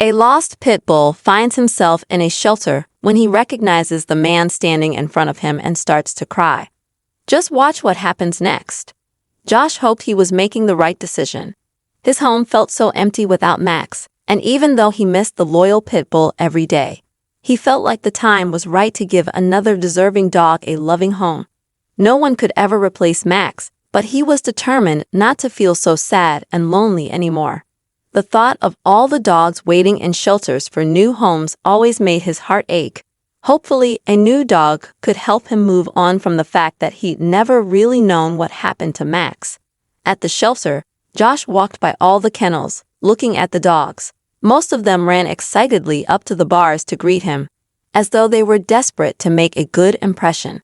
A lost pit bull finds himself in a shelter when he recognizes the man standing in front of him and starts to cry. Just watch what happens next. Josh hoped he was making the right decision. His home felt so empty without Max, and even though he missed the loyal pit bull every day, he felt like the time was right to give another deserving dog a loving home. No one could ever replace Max, but he was determined not to feel so sad and lonely anymore. The thought of all the dogs waiting in shelters for new homes always made his heart ache. Hopefully, a new dog could help him move on from the fact that he'd never really known what happened to Max. At the shelter, Josh walked by all the kennels, looking at the dogs. Most of them ran excitedly up to the bars to greet him, as though they were desperate to make a good impression.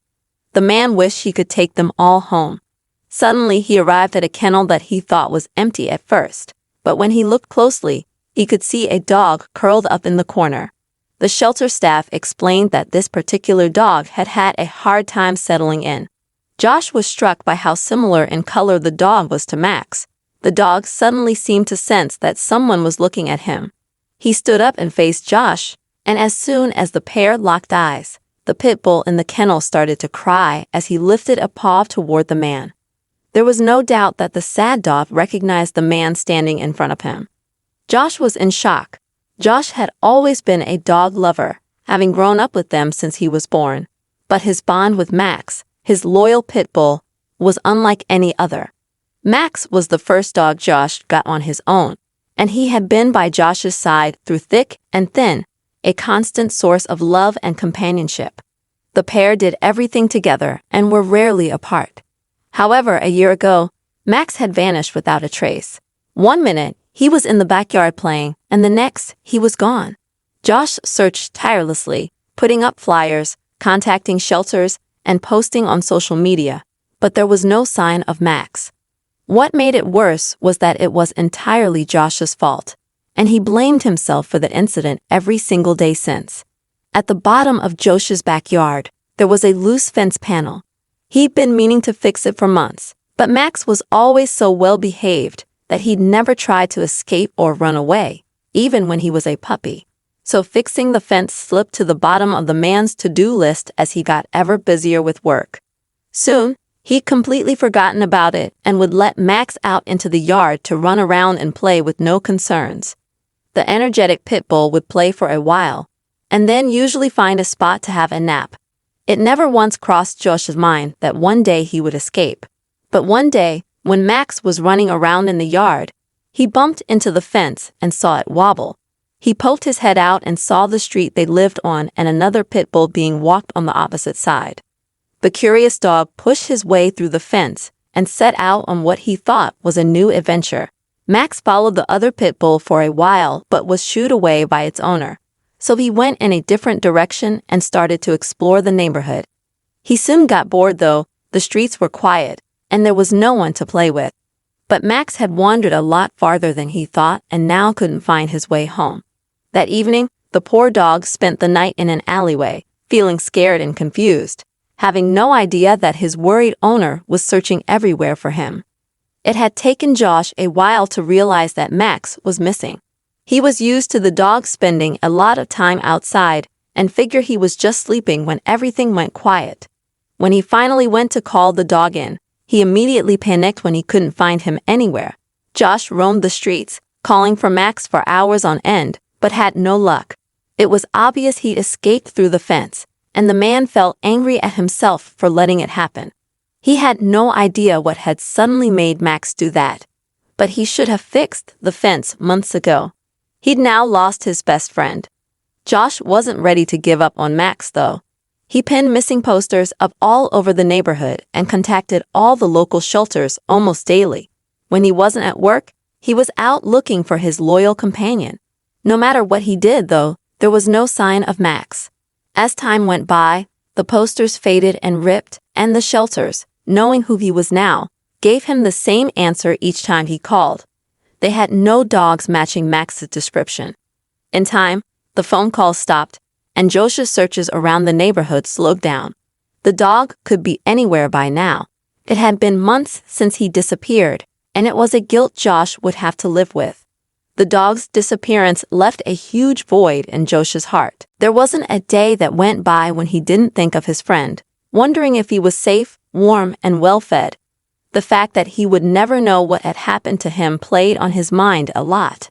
The man wished he could take them all home. Suddenly, he arrived at a kennel that he thought was empty at first. But when he looked closely, he could see a dog curled up in the corner. The shelter staff explained that this particular dog had had a hard time settling in. Josh was struck by how similar in color the dog was to Max. The dog suddenly seemed to sense that someone was looking at him. He stood up and faced Josh, and as soon as the pair locked eyes, the pit bull in the kennel started to cry as he lifted a paw toward the man. There was no doubt that the sad dog recognized the man standing in front of him. Josh was in shock. Josh had always been a dog lover, having grown up with them since he was born. But his bond with Max, his loyal pit bull, was unlike any other. Max was the first dog Josh got on his own, and he had been by Josh's side through thick and thin, a constant source of love and companionship. The pair did everything together and were rarely apart. However, a year ago, Max had vanished without a trace. One minute, he was in the backyard playing, and the next, he was gone. Josh searched tirelessly, putting up flyers, contacting shelters, and posting on social media, but there was no sign of Max. What made it worse was that it was entirely Josh's fault, and he blamed himself for the incident every single day since. At the bottom of Josh's backyard, there was a loose fence panel. He'd been meaning to fix it for months, but Max was always so well-behaved that he'd never tried to escape or run away, even when he was a puppy. So fixing the fence slipped to the bottom of the man's to-do list as he got ever busier with work. Soon, he'd completely forgotten about it and would let Max out into the yard to run around and play with no concerns. The energetic pit bull would play for a while, and then usually find a spot to have a nap. It never once crossed Josh's mind that one day he would escape. But one day, when Max was running around in the yard, he bumped into the fence and saw it wobble. He poked his head out and saw the street they lived on and another pit bull being walked on the opposite side. The curious dog pushed his way through the fence and set out on what he thought was a new adventure. Max followed the other pit bull for a while but was shooed away by its owner. So he went in a different direction and started to explore the neighborhood. He soon got bored though, the streets were quiet, and there was no one to play with. But Max had wandered a lot farther than he thought and now couldn't find his way home. That evening, the poor dog spent the night in an alleyway, feeling scared and confused, having no idea that his worried owner was searching everywhere for him. It had taken Josh a while to realize that Max was missing. He was used to the dog spending a lot of time outside and figured he was just sleeping when everything went quiet. When he finally went to call the dog in, he immediately panicked when he couldn't find him anywhere. Josh roamed the streets, calling for Max for hours on end, but had no luck. It was obvious he'd escaped through the fence, and the man felt angry at himself for letting it happen. He had no idea what had suddenly made Max do that, but he should have fixed the fence months ago. He'd now lost his best friend. Josh wasn't ready to give up on Max, though. He pinned missing posters up all over the neighborhood and contacted all the local shelters almost daily. When he wasn't at work, he was out looking for his loyal companion. No matter what he did, though, there was no sign of Max. As time went by, the posters faded and ripped, and the shelters, knowing who he was now, gave him the same answer each time he called. They had no dogs matching Max's description. In time, the phone calls stopped, and Josh's searches around the neighborhood slowed down. The dog could be anywhere by now. It had been months since he disappeared, and it was a guilt Josh would have to live with. The dog's disappearance left a huge void in Josh's heart. There wasn't a day that went by when he didn't think of his friend, wondering if he was safe, warm, and well-fed. The fact that he would never know what had happened to him played on his mind a lot.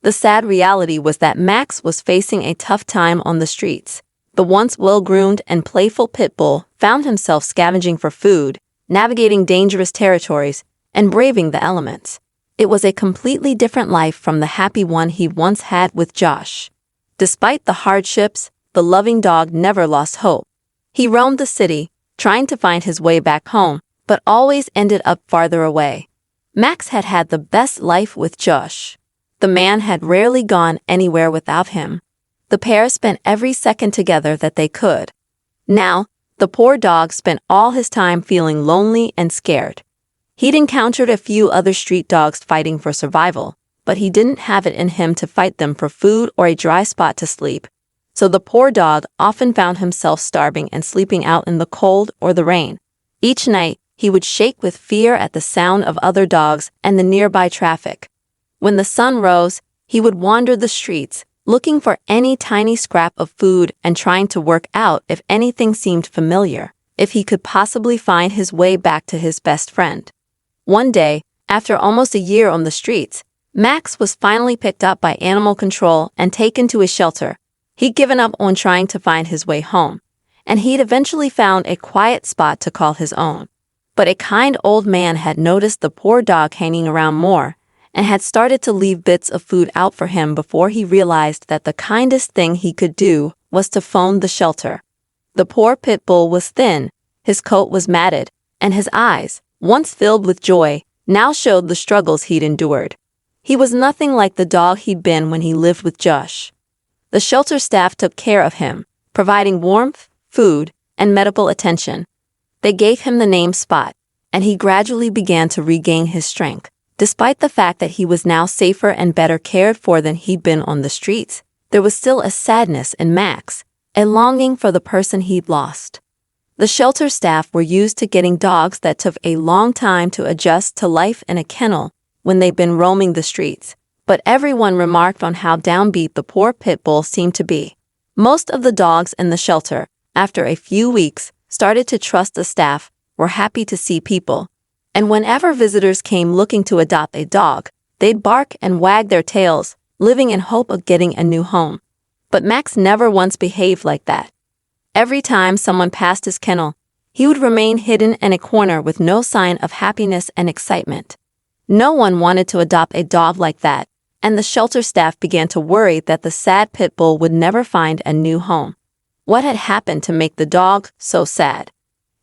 The sad reality was that Max was facing a tough time on the streets. The once well-groomed and playful pit bull found himself scavenging for food, navigating dangerous territories, and braving the elements. It was a completely different life from the happy one he once had with Josh. Despite the hardships, the loving dog never lost hope. He roamed the city, trying to find his way back home, but always ended up farther away. Max had had the best life with Josh. The man had rarely gone anywhere without him. The pair spent every second together that they could. Now, the poor dog spent all his time feeling lonely and scared. He'd encountered a few other street dogs fighting for survival, but he didn't have it in him to fight them for food or a dry spot to sleep. So the poor dog often found himself starving and sleeping out in the cold or the rain. Each night, he would shake with fear at the sound of other dogs and the nearby traffic. When the sun rose, he would wander the streets, looking for any tiny scrap of food and trying to work out if anything seemed familiar, if he could possibly find his way back to his best friend. One day, after almost a year on the streets, Max was finally picked up by animal control and taken to a shelter. He'd given up on trying to find his way home, and he'd eventually found a quiet spot to call his own. But a kind old man had noticed the poor dog hanging around more and had started to leave bits of food out for him before he realized that the kindest thing he could do was to phone the shelter. The poor pit bull was thin, his coat was matted, and his eyes, once filled with joy, now showed the struggles he'd endured. He was nothing like the dog he'd been when he lived with Josh. The shelter staff took care of him, providing warmth, food, and medical attention. They gave him the name Spot, and he gradually began to regain his strength. Despite the fact that he was now safer and better cared for than he'd been on the streets, there was still a sadness in Max, a longing for the person he'd lost. The shelter staff were used to getting dogs that took a long time to adjust to life in a kennel when they'd been roaming the streets, but everyone remarked on how downbeat the poor pit bull seemed to be. Most of the dogs in the shelter, after a few weeks, started to trust the staff, were happy to see people, and whenever visitors came looking to adopt a dog, they'd bark and wag their tails, living in hope of getting a new home. But Max never once behaved like that. Every time someone passed his kennel, he would remain hidden in a corner with no sign of happiness and excitement. No one wanted to adopt a dog like that, and the shelter staff began to worry that the sad pit bull would never find a new home. What had happened to make the dog so sad?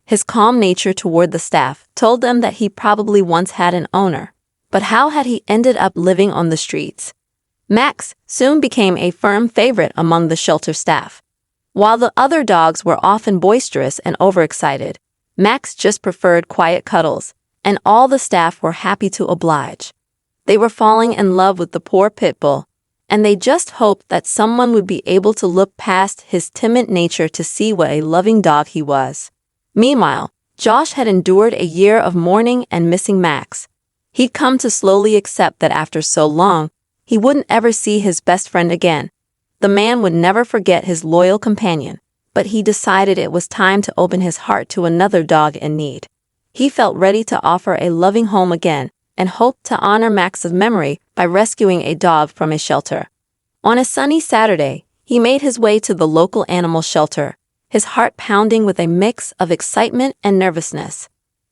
His calm nature toward the staff told them that he probably once had an owner, but how had he ended up living on the streets? Max soon became a firm favorite among the shelter staff. While the other dogs were often boisterous and overexcited, Max just preferred quiet cuddles, and all the staff were happy to oblige. They were falling in love with the poor pit bull, and they just hoped that someone would be able to look past his timid nature to see what a loving dog he was. Meanwhile, Josh had endured a year of mourning and missing Max. He'd come to slowly accept that after so long, he wouldn't ever see his best friend again. The man would never forget his loyal companion, but he decided it was time to open his heart to another dog in need. He felt ready to offer a loving home again and hoped to honor Max's memory by rescuing a dog from a shelter. On a sunny Saturday, he made his way to the local animal shelter, his heart pounding with a mix of excitement and nervousness.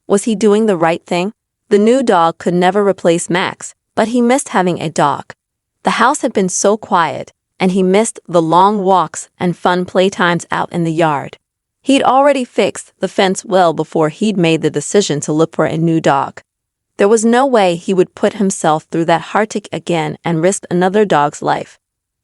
Was he doing the right thing? The new dog could never replace Max, but he missed having a dog. The house had been so quiet, and he missed the long walks and fun playtimes out in the yard. He'd already fixed the fence well before he'd made the decision to look for a new dog. There was no way he would put himself through that heartache again and risk another dog's life.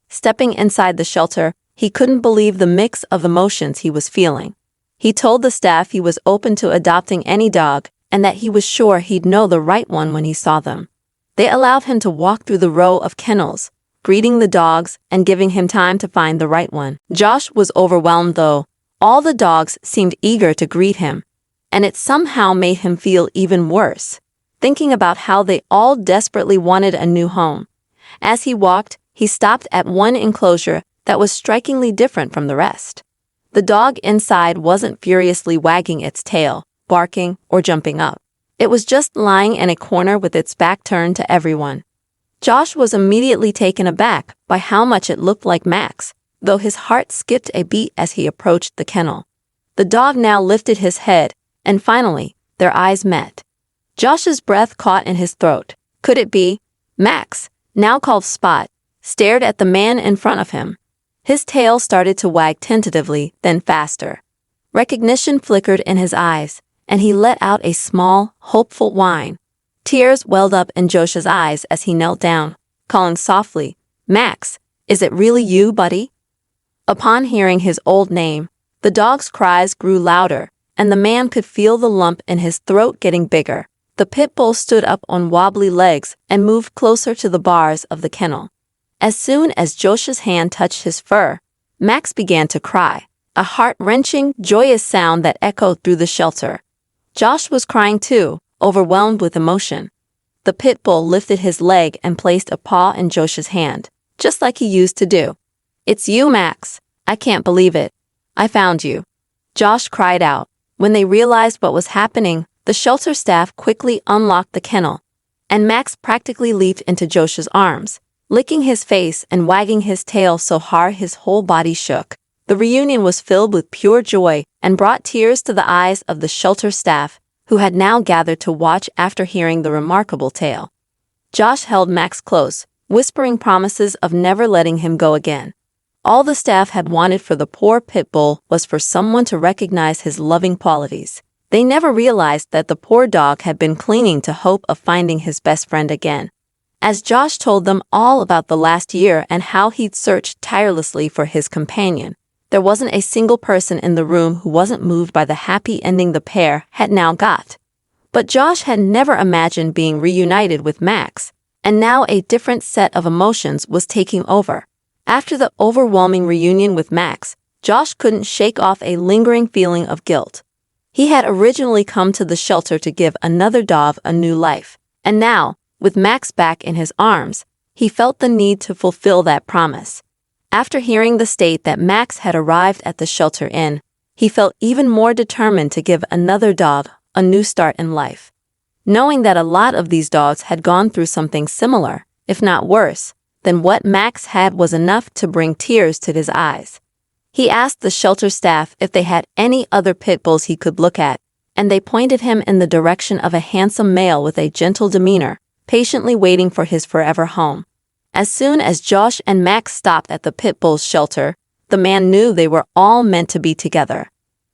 Stepping inside the shelter, he couldn't believe the mix of emotions he was feeling. He told the staff he was open to adopting any dog and that he was sure he'd know the right one when he saw them. They allowed him to walk through the row of kennels, greeting the dogs and giving him time to find the right one. Josh was overwhelmed though. All the dogs seemed eager to greet him, and it somehow made him feel even worse, thinking about how they all desperately wanted a new home. As he walked, he stopped at one enclosure that was strikingly different from the rest. The dog inside wasn't furiously wagging its tail, barking, or jumping up. It was just lying in a corner with its back turned to everyone. Josh was immediately taken aback by how much it looked like Max, though his heart skipped a beat as he approached the kennel. The dog now lifted his head, and finally, their eyes met. Josh's breath caught in his throat. Could it be? Max, now called Spot, stared at the man in front of him. His tail started to wag tentatively, then faster. Recognition flickered in his eyes, and he let out a small, hopeful whine. Tears welled up in Josh's eyes as he knelt down, calling softly, "Max, is it really you, buddy?" Upon hearing his old name, the dog's cries grew louder, and the man could feel the lump in his throat getting bigger. The pit bull stood up on wobbly legs and moved closer to the bars of the kennel. As soon as Josh's hand touched his fur, Max began to cry, a heart-wrenching, joyous sound that echoed through the shelter. Josh was crying too, overwhelmed with emotion. The pit bull lifted his leg and placed a paw in Josh's hand, just like he used to do. "It's you, Max. I can't believe it. I found you," Josh cried out. When they realized what was happening, the shelter staff quickly unlocked the kennel, and Max practically leaped into Josh's arms, licking his face and wagging his tail so hard his whole body shook. The reunion was filled with pure joy and brought tears to the eyes of the shelter staff, who had now gathered to watch after hearing the remarkable tale. Josh held Max close, whispering promises of never letting him go again. All the staff had wanted for the poor pit bull was for someone to recognize his loving qualities. They never realized that the poor dog had been clinging to hope of finding his best friend again. As Josh told them all about the last year and how he'd searched tirelessly for his companion, there wasn't a single person in the room who wasn't moved by the happy ending the pair had now got. But Josh had never imagined being reunited with Max, and now a different set of emotions was taking over. After the overwhelming reunion with Max, Josh couldn't shake off a lingering feeling of guilt. He had originally come to the shelter to give another dog a new life, and now, with Max back in his arms, he felt the need to fulfill that promise. After hearing the state that Max had arrived at the shelter inn, he felt even more determined to give another dog a new start in life. Knowing that a lot of these dogs had gone through something similar, if not worse, then what Max had was enough to bring tears to his eyes. He asked the shelter staff if they had any other pit bulls he could look at, and they pointed him in the direction of a handsome male with a gentle demeanor, patiently waiting for his forever home. As soon as Josh and Max stopped at the pit bull's shelter, the man knew they were all meant to be together.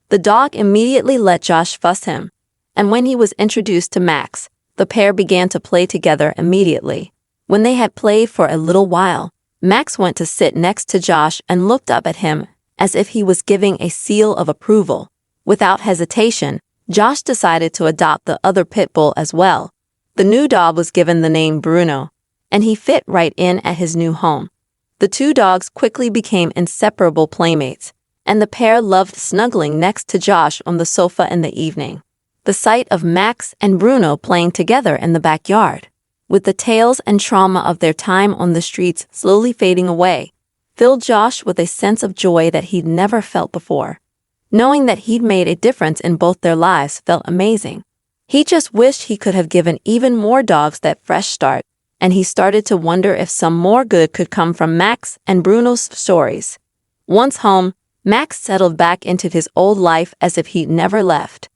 The dog immediately let Josh fuss him, and when he was introduced to Max, the pair began to play together immediately. When they had played for a little while, Max went to sit next to Josh and looked up at him as if he was giving a seal of approval. Without hesitation, Josh decided to adopt the other pit bull as well. The new dog was given the name Bruno, and he fit right in at his new home. The two dogs quickly became inseparable playmates, and the pair loved snuggling next to Josh on the sofa in the evening. The sight of Max and Bruno playing together in the backyard, with the tales and trauma of their time on the streets slowly fading away, filled Josh with a sense of joy that he'd never felt before. Knowing that he'd made a difference in both their lives felt amazing. He just wished he could have given even more dogs that fresh start, and he started to wonder if some more good could come from Max and Bruno's stories. Once home, Max settled back into his old life as if he'd never left.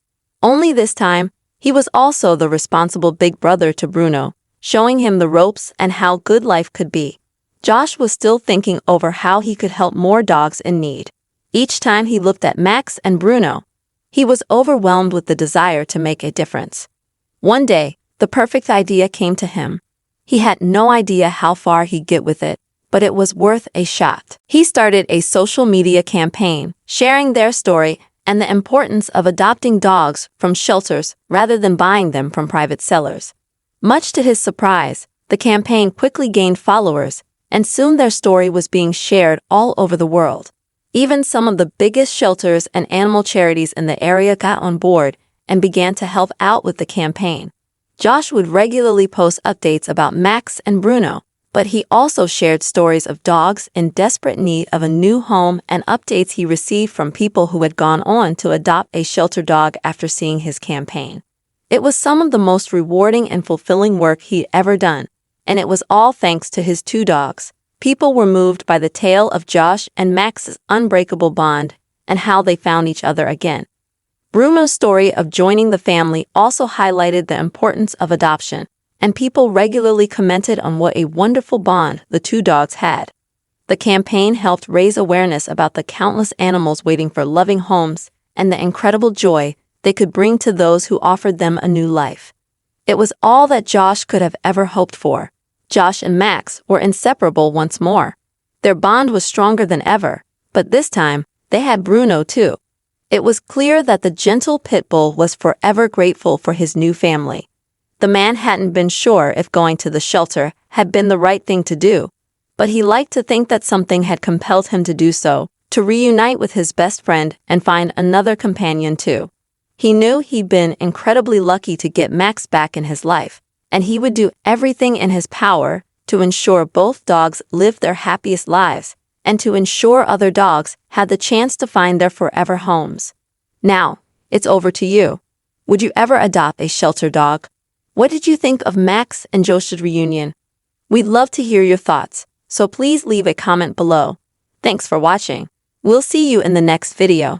Only this time, he was also the responsible big brother to Bruno, showing him the ropes and how good life could be. Josh was still thinking over how he could help more dogs in need. Each time he looked at Max and Bruno, he was overwhelmed with the desire to make a difference. One day, the perfect idea came to him. He had no idea how far he'd get with it, but it was worth a shot. He started a social media campaign, sharing their story and the importance of adopting dogs from shelters rather than buying them from private sellers. Much to his surprise, the campaign quickly gained followers, and soon their story was being shared all over the world. Even some of the biggest shelters and animal charities in the area got on board and began to help out with the campaign. Josh would regularly post updates about Max and Bruno, But he also shared stories of dogs in desperate need of a new home and updates he received from people who had gone on to adopt a shelter dog after seeing his campaign. It was some of the most rewarding and fulfilling work he'd ever done, and it was all thanks to his two dogs. People were moved by the tale of Josh and Max's unbreakable bond and how they found each other again. Bruno's story of joining the family also highlighted the importance of adoption, and people regularly commented on what a wonderful bond the two dogs had. The campaign helped raise awareness about the countless animals waiting for loving homes and the incredible joy they could bring to those who offered them a new life. It was all that Josh could have ever hoped for. Josh and Max were inseparable once more. Their bond was stronger than ever, but this time, they had Bruno too. It was clear that the gentle pit bull was forever grateful for his new family. The man hadn't been sure if going to the shelter had been the right thing to do, but he liked to think that something had compelled him to do so, to reunite with his best friend and find another companion too. He knew he'd been incredibly lucky to get Max back in his life, and he would do everything in his power to ensure both dogs lived their happiest lives and to ensure other dogs had the chance to find their forever homes. Now, it's over to you. Would you ever adopt a shelter dog? What did you think of Max and Josh's reunion? We'd love to hear your thoughts, so please leave a comment below. Thanks for watching. We'll see you in the next video.